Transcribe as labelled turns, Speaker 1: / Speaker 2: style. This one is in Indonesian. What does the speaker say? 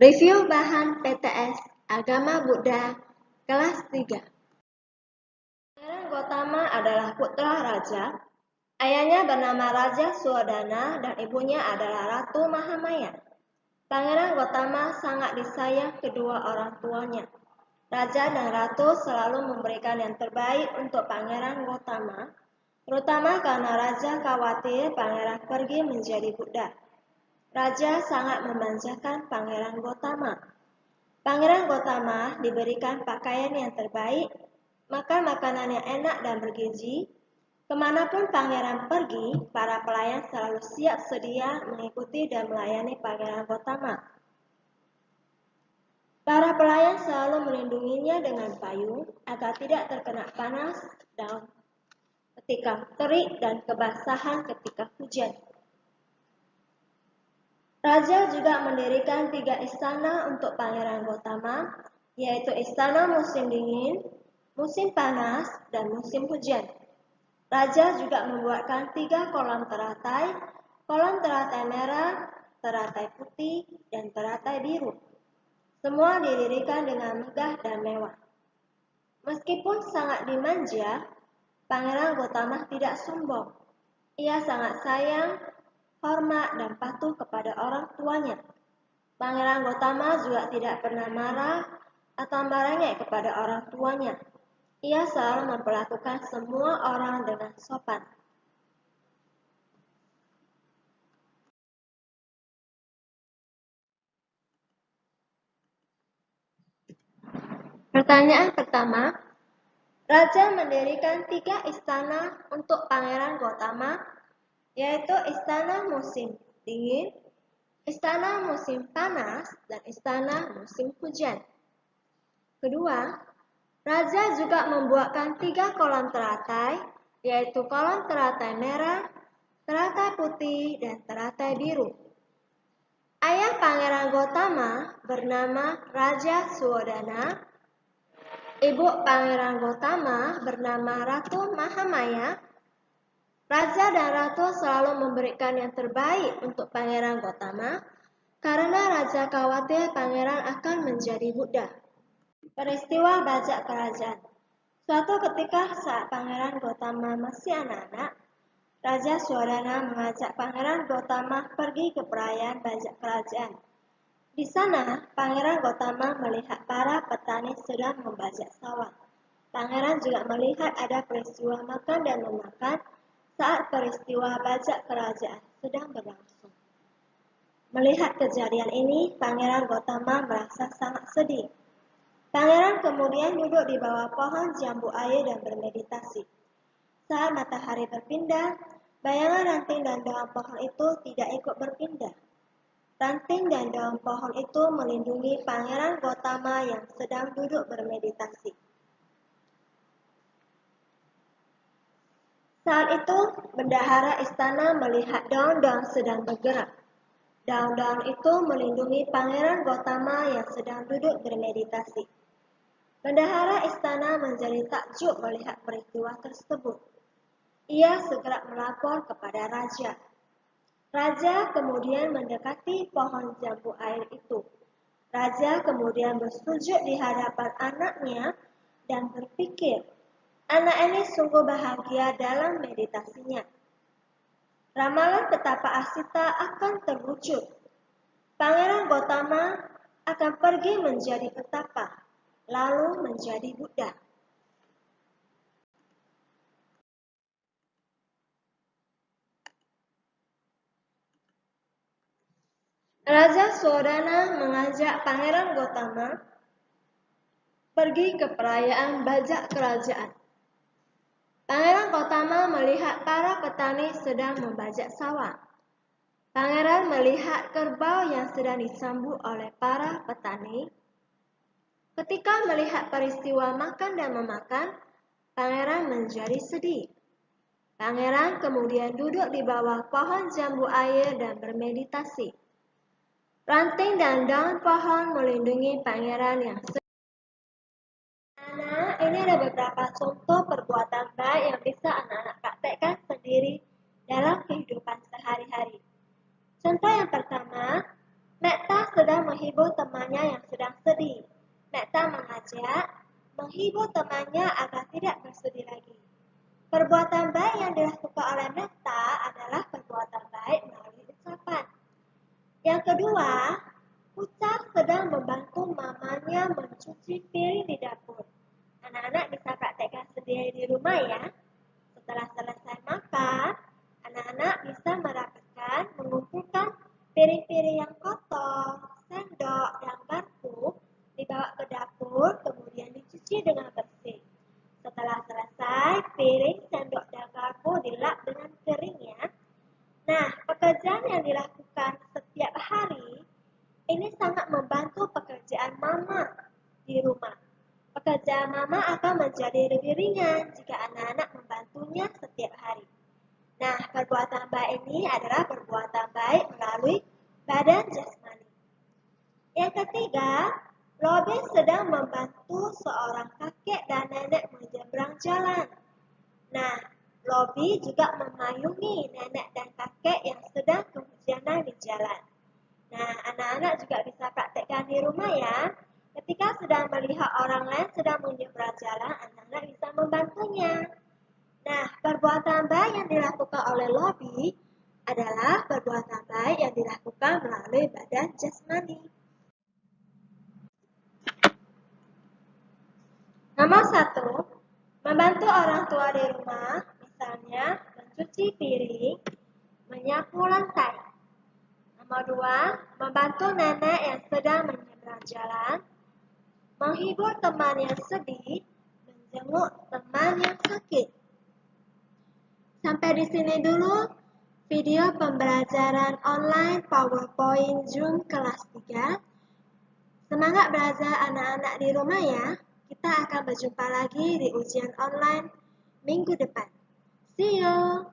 Speaker 1: Review bahan PTS Agama Buddha kelas 3. Pangeran Gotama adalah putra raja. Ayahnya bernama Raja Suodana dan ibunya adalah Ratu Mahamaya. Pangeran Gotama sangat disayang kedua orang tuanya. Raja dan Ratu selalu memberikan yang terbaik untuk Pangeran Gotama, terutama karena Raja khawatir Pangeran pergi menjadi budak. Raja sangat memanjakan Pangeran Gotama. Pangeran Gotama diberikan pakaian yang terbaik, makan makanan yang enak dan bergizi. Kemanapun pangeran pergi, para pelayan selalu siap sedia mengikuti dan melayani Pangeran Gotama. Para pelayan selalu melindunginya dengan payung agar tidak terkena panas dan ketika terik dan kebasahan ketika hujan. Raja juga mendirikan 3 istana untuk Pangeran Gotama, yaitu istana musim dingin, musim panas, dan musim hujan. Raja juga membuatkan 3 kolam teratai merah, teratai putih, dan teratai biru. Semua didirikan dengan megah dan mewah. Meskipun sangat dimanja, Pangeran Gotama tidak sombong. Ia sangat sayang, hormat, dan patuh kepada orang tuanya. Pangeran Gotama juga tidak pernah marah atau merengek kepada orang tuanya. Ia selalu memperlakukan semua orang dengan sopan. Pertanyaan pertama, Raja mendirikan 3 istana untuk Pangeran Gotama, yaitu istana musim dingin, istana musim panas, dan istana musim hujan. Kedua, Raja juga membuatkan 3 kolam teratai, yaitu kolam teratai merah, teratai putih, dan teratai biru. Ayah Pangeran Gotama bernama Raja Suodana. Ibu Pangeran Gotama bernama Ratu Mahamaya. Raja dan Ratu selalu memberikan yang terbaik untuk Pangeran Gotama karena Raja khawatir Pangeran akan menjadi budak. Peristiwa bajak kerajaan. Suatu ketika saat Pangeran Gotama masih anak-anak, Raja Suodana mengajak Pangeran Gotama pergi ke perayaan bajak kerajaan. Di sana, Pangeran Gotama melihat para petani sedang membajak sawah. Pangeran juga melihat ada peristiwa makan dan memakan saat peristiwa bajak kerajaan sedang berlangsung. Melihat kejadian ini, Pangeran Gotama merasa sangat sedih. Pangeran kemudian duduk di bawah pohon jambu air dan bermeditasi. Saat matahari berpindah, bayangan ranting dan daun pohon itu tidak ikut berpindah. Ranting dan daun pohon itu melindungi Pangeran Gotama yang sedang duduk bermeditasi. Saat itu, bendahara istana melihat daun-daun sedang bergerak. Daun-daun itu melindungi Pangeran Gotama yang sedang duduk bermeditasi. Bendahara istana menjadi takjub melihat peristiwa tersebut. Ia segera melapor kepada raja. Raja kemudian mendekati pohon jambu air itu. Raja kemudian bersujud di hadapan anaknya dan berpikir, anak ini sungguh bahagia dalam meditasinya. Ramalan petapa Asita akan terwujud. Pangeran Gotama akan pergi menjadi petapa, lalu menjadi budak. Raja Suodana mengajak Pangeran Gotama pergi ke perayaan bajak kerajaan. Pangeran Gotama melihat para petani sedang membajak sawah. Pangeran melihat kerbau yang sedang disambut oleh para petani. Ketika melihat peristiwa makan dan memakan, Pangeran menjadi sedih. Pangeran kemudian duduk di bawah pohon jambu air dan bermeditasi. Ranting dan daun pohon melindungi Pangeran yang sedih. Anak, ini ada beberapa contoh perbuatan baik yang bisa anak-anak praktekkan sendiri dalam kehidupan sehari-hari. Contoh yang pertama, Metta sedang menghibur teman temannya yang sedang sedih. Mekta mengajak menghibur temannya agar tidak bersedih lagi. Perbuatan baik yang dilakukan oleh Mekta adalah perbuatan baik melalui ucapan. Yang kedua, Ucap sedang membantu mamanya mencuci piring di dapur. Anak-anak bisa praktekkan sendiri di rumah ya. Setelah selesai makan, anak-anak bisa merapikan, mengumpulkan piring-piring yang kotor, sendok, dan garpu, dibawa ke dapur, kemudian dicuci dengan bersih. Setelah selesai, piring, sendok, dan garpu dilap dengan kering ya. Nah, pekerjaan yang dilakukan setiap hari ini sangat membantu pekerjaan mama di rumah. Pekerjaan mama akan menjadi lebih ringan jika anak-anak membantunya setiap hari. Nah, perbuatan baik ini adalah perbuatan baik melalui badan jasmani. Yang ketiga, Robin sedang membantu seorang kakek dan nenek menyeberang jalan. Nah, Robby juga memayungi nenek dan kakek yang sedang kehujanan di jalan. Nah, anak-anak juga bisa praktekkan di rumah ya. Ketika sedang melihat orang lain sedang menyeberang jalan, anak-anak bisa membantunya. Nah, perbuatan baik yang dilakukan oleh Robby adalah perbuatan baik yang dilakukan melalui badan jasmani. Nomor 1, membantu orang tua di rumah, misalnya mencuci piring, menyapu lantai. Nomor 2, membantu nenek yang sedang menyeberang jalan, menghibur teman yang sedih, menjenguk teman yang sakit. Sampai di sini dulu video pembelajaran online PowerPoint Zoom kelas 3. Semangat belajar anak-anak di rumah ya. Kita akan berjumpa lagi di ujian online minggu depan. See you!